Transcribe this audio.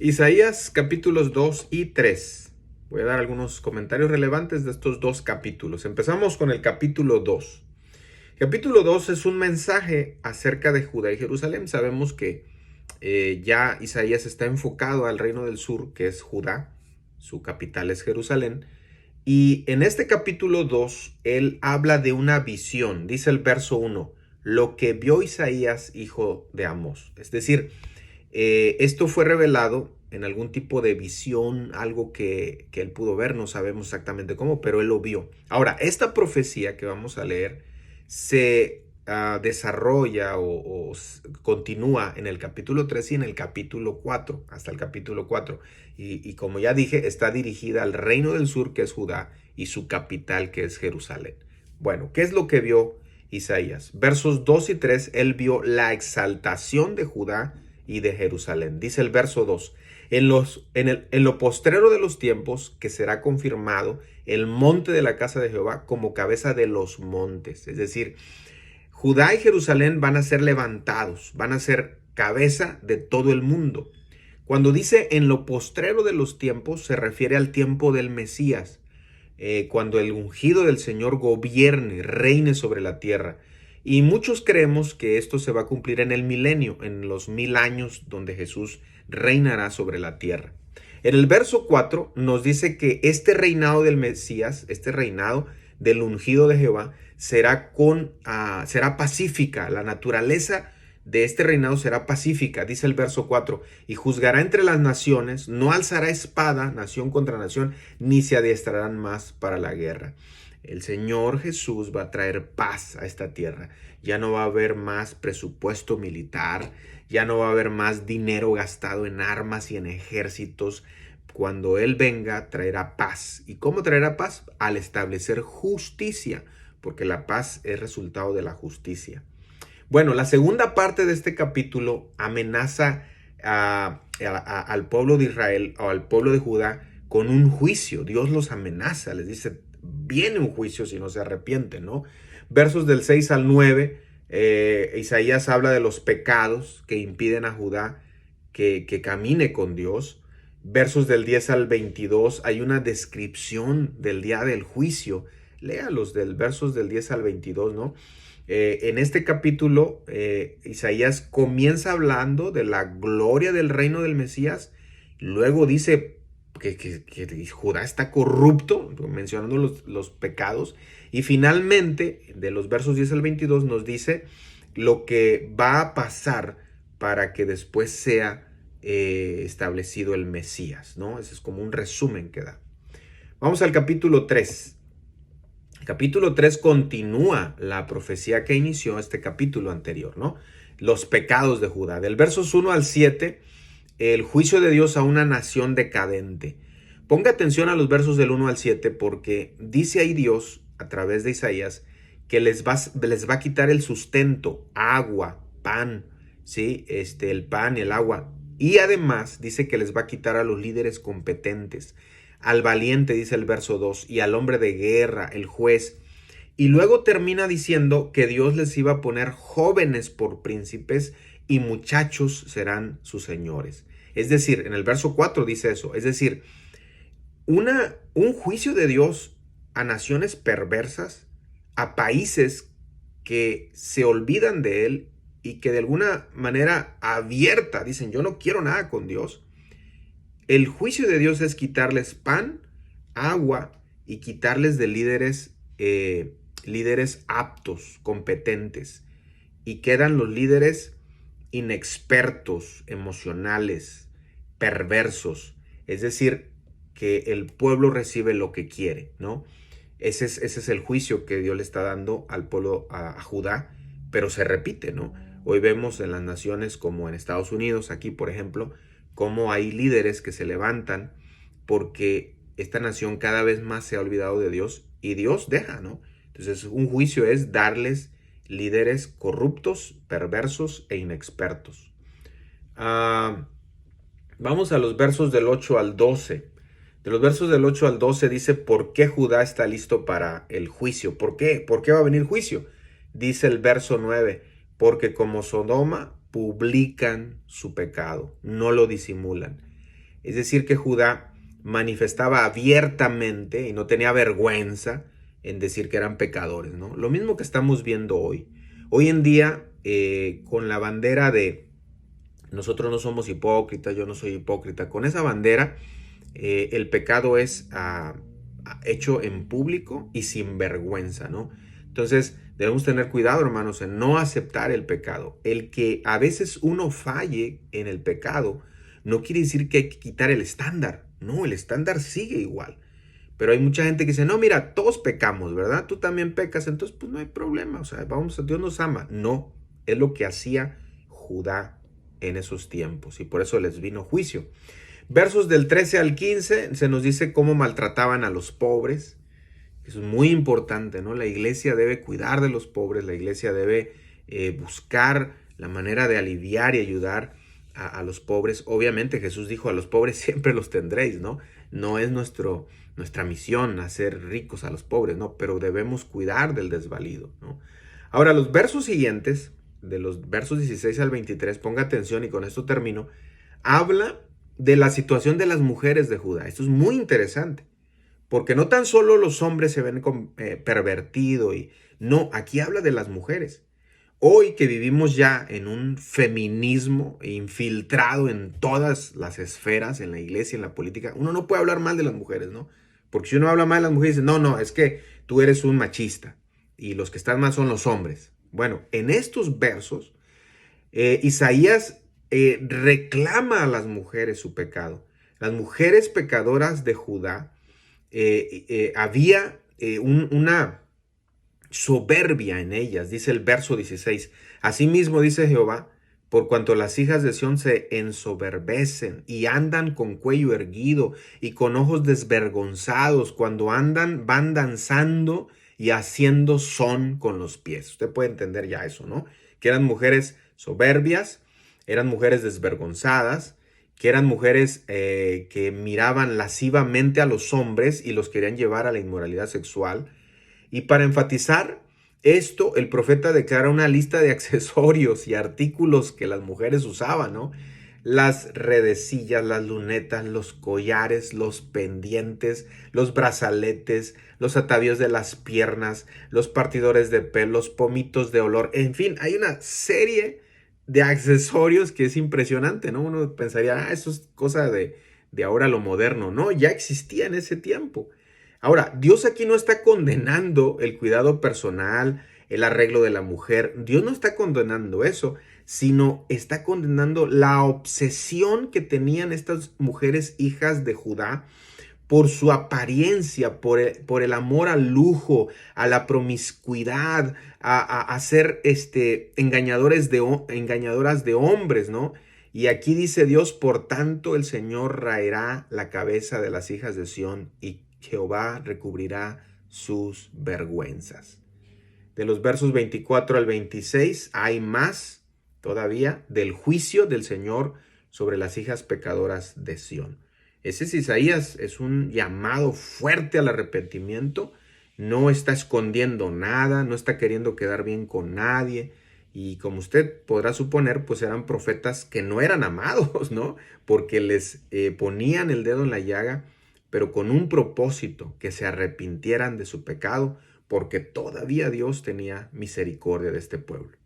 Isaías capítulos 2 y 3. Voy a dar algunos comentarios relevantes de estos dos capítulos. Empezamos con el capítulo 2. Capítulo 2 es un mensaje acerca de Judá y Jerusalén. Sabemos que ya Isaías está enfocado al reino del sur, que es Judá. Su capital es Jerusalén. Y en este capítulo 2, él habla de una visión. Dice el verso 1, lo que vio Isaías, hijo de Amós. Es decir, esto fue revelado en algún tipo de visión, algo que él pudo ver, no sabemos exactamente cómo, pero él lo vio. Ahora, esta profecía que vamos a leer se desarrolla o continúa en el capítulo 3 y en el capítulo 4, hasta el capítulo 4. Y como ya dije, está dirigida al reino del sur, que es Judá, y su capital, que es Jerusalén. Bueno, ¿qué es lo que vio Isaías? Versos 2 y 3, él vio la exaltación de Judá y de Jerusalén. Dice el verso 2, en lo postrero de los tiempos, que será confirmado el monte de la casa de Jehová como cabeza de los montes. Es decir, Judá y Jerusalén van a ser levantados, van a ser cabeza de todo el mundo. Cuando dice en lo postrero de los tiempos, se refiere al tiempo del Mesías, cuando el ungido del Señor gobierne, reine sobre la tierra. Y muchos creemos que esto se va a cumplir en el milenio, en los 1000 años donde Jesús reinará sobre la tierra. En el verso 4 nos dice que este reinado del Mesías, este reinado del ungido de Jehová, será pacífica. La naturaleza de este reinado será pacífica, dice el verso 4, y juzgará entre las naciones, no alzará espada nación contra nación, ni se adiestrarán más para la guerra. El Señor Jesús va a traer paz a esta tierra. Ya no va a haber más presupuesto militar, ya no va a haber más dinero gastado en armas y en ejércitos. Cuando Él venga, traerá paz. ¿Y cómo traerá paz? Al establecer justicia, porque la paz es resultado de la justicia. Bueno, la segunda parte de este capítulo amenaza al pueblo de Israel o al pueblo de Judá con un juicio. Dios los amenaza, les dice, viene un juicio si no se arrepienten, ¿no? Versos del 6 al 9, Isaías habla de los pecados que impiden a Judá que camine con Dios. Versos del 10 al 22 hay una descripción del día del juicio. Léalos del versos del 10 al 22, ¿no? En este capítulo, Isaías comienza hablando de la gloria del reino del Mesías. Luego dice que Judá está corrupto, mencionando los pecados. Y finalmente, de los versos 10 al 22, nos dice lo que va a pasar para que después sea establecido el Mesías, ¿no? Ese es como un resumen que da. Vamos al capítulo 3. El capítulo 3 continúa la profecía que inició este capítulo anterior, ¿no? Los pecados de Judá. Del versos 1 al 7, el juicio de Dios a una nación decadente. Ponga atención a los versos del 1 al 7 porque dice ahí Dios, a través de Isaías, que les va a quitar el sustento, agua, pan, ¿sí? El pan y el agua. Y además dice que les va a quitar a los líderes competentes, al valiente, dice el verso 2, y al hombre de guerra, el juez. Y luego termina diciendo que Dios les iba a poner jóvenes por príncipes y muchachos serán sus señores. Es decir, en el verso 4 dice eso. Es decir, un juicio de Dios a naciones perversas, a países que se olvidan de Él y que de alguna manera abierta dicen, yo no quiero nada con Dios. El juicio de Dios es quitarles pan, agua y quitarles de líderes aptos, competentes. Y quedan los líderes inexpertos, emocionales, perversos. Es decir, que el pueblo recibe lo que quiere, ¿no? Ese es el juicio que Dios le está dando al pueblo, a Judá, pero se repite, ¿no? Hoy vemos en las naciones como en Estados Unidos, aquí por ejemplo, cómo hay líderes que se levantan porque esta nación cada vez más se ha olvidado de Dios y Dios deja, ¿no? Entonces un juicio es darles líderes corruptos, perversos e inexpertos. Vamos a los versos del 8 al 12. De los versos del 8 al 12 dice por qué Judá está listo para el juicio. ¿Por qué? ¿Por qué va a venir juicio? Dice el verso 9, porque como Sodoma publican su pecado, no lo disimulan. Es decir, que Judá manifestaba abiertamente y no tenía vergüenza en decir que eran pecadores, ¿no? Lo mismo que estamos viendo hoy. Hoy en día, con la bandera de nosotros no somos hipócritas, yo no soy hipócrita, con esa bandera, el pecado es hecho en público y sin vergüenza, ¿no? Entonces, debemos tener cuidado, hermanos, en no aceptar el pecado. El que a veces uno falle en el pecado no quiere decir que hay que quitar el estándar. No, el estándar sigue igual. Pero hay mucha gente que dice, no, mira, todos pecamos, ¿verdad? Tú también pecas, entonces pues no hay problema. O sea, Dios nos ama. No, es lo que hacía Judá en esos tiempos y por eso les vino juicio. Versos del 13 al 15 se nos dice cómo maltrataban a los pobres. Eso es muy importante, ¿no? La iglesia debe cuidar de los pobres, la iglesia debe buscar la manera de aliviar y ayudar a los pobres. Obviamente Jesús dijo, a los pobres siempre los tendréis, ¿no? No es nuestra misión hacer ricos a los pobres, ¿no? Pero debemos cuidar del desvalido, ¿no? Ahora, los versos siguientes, de los versos 16 al 23, ponga atención y con esto termino, habla de la situación de las mujeres de Judá. Esto es muy interesante. Porque no tan solo los hombres se ven pervertidos, no, aquí habla de las mujeres. Hoy que vivimos ya en un feminismo infiltrado en todas las esferas, en la iglesia, en la política, uno no puede hablar mal de las mujeres, ¿no? Porque si uno habla mal de las mujeres, dice, no, es que tú eres un machista y los que están mal son los hombres. Bueno, en estos versos, Isaías reclama a las mujeres su pecado. Las mujeres pecadoras de Judá, había una soberbia en ellas, dice el verso 16. Asimismo dice Jehová, por cuanto las hijas de Sión se ensoberbecen y andan con cuello erguido y con ojos desvergonzados, cuando andan van danzando y haciendo son con los pies. Usted puede entender ya eso, ¿no? Que eran mujeres soberbias, eran mujeres desvergonzadas, que eran mujeres que miraban lascivamente a los hombres y los querían llevar a la inmoralidad sexual. Y para enfatizar esto, el profeta declara una lista de accesorios y artículos que las mujeres usaban, ¿no? Las redecillas, las lunetas, los collares, los pendientes, los brazaletes, los atavíos de las piernas, los partidores de pelo, los pomitos de olor. En fin, hay una serie de accesorios que es impresionante, ¿no? Uno pensaría, eso es cosa de ahora lo moderno. No, ya existía en ese tiempo. Ahora, Dios aquí no está condenando el cuidado personal, el arreglo de la mujer. Dios no está condenando eso, sino está condenando la obsesión que tenían estas mujeres hijas de Judá por su apariencia, por el amor al lujo, a la promiscuidad, a ser engañadoras de hombres, ¿no? Y aquí dice Dios, por tanto el Señor raerá la cabeza de las hijas de Sión y Jehová recubrirá sus vergüenzas. De los versos 24 al 26 hay más todavía del juicio del Señor sobre las hijas pecadoras de Sión. Ese es Isaías, es un llamado fuerte al arrepentimiento, no está escondiendo nada, no está queriendo quedar bien con nadie. Y como usted podrá suponer, pues eran profetas que no eran amados, ¿no? Porque les ponían el dedo en la llaga, pero con un propósito, que se arrepintieran de su pecado, porque todavía Dios tenía misericordia de este pueblo.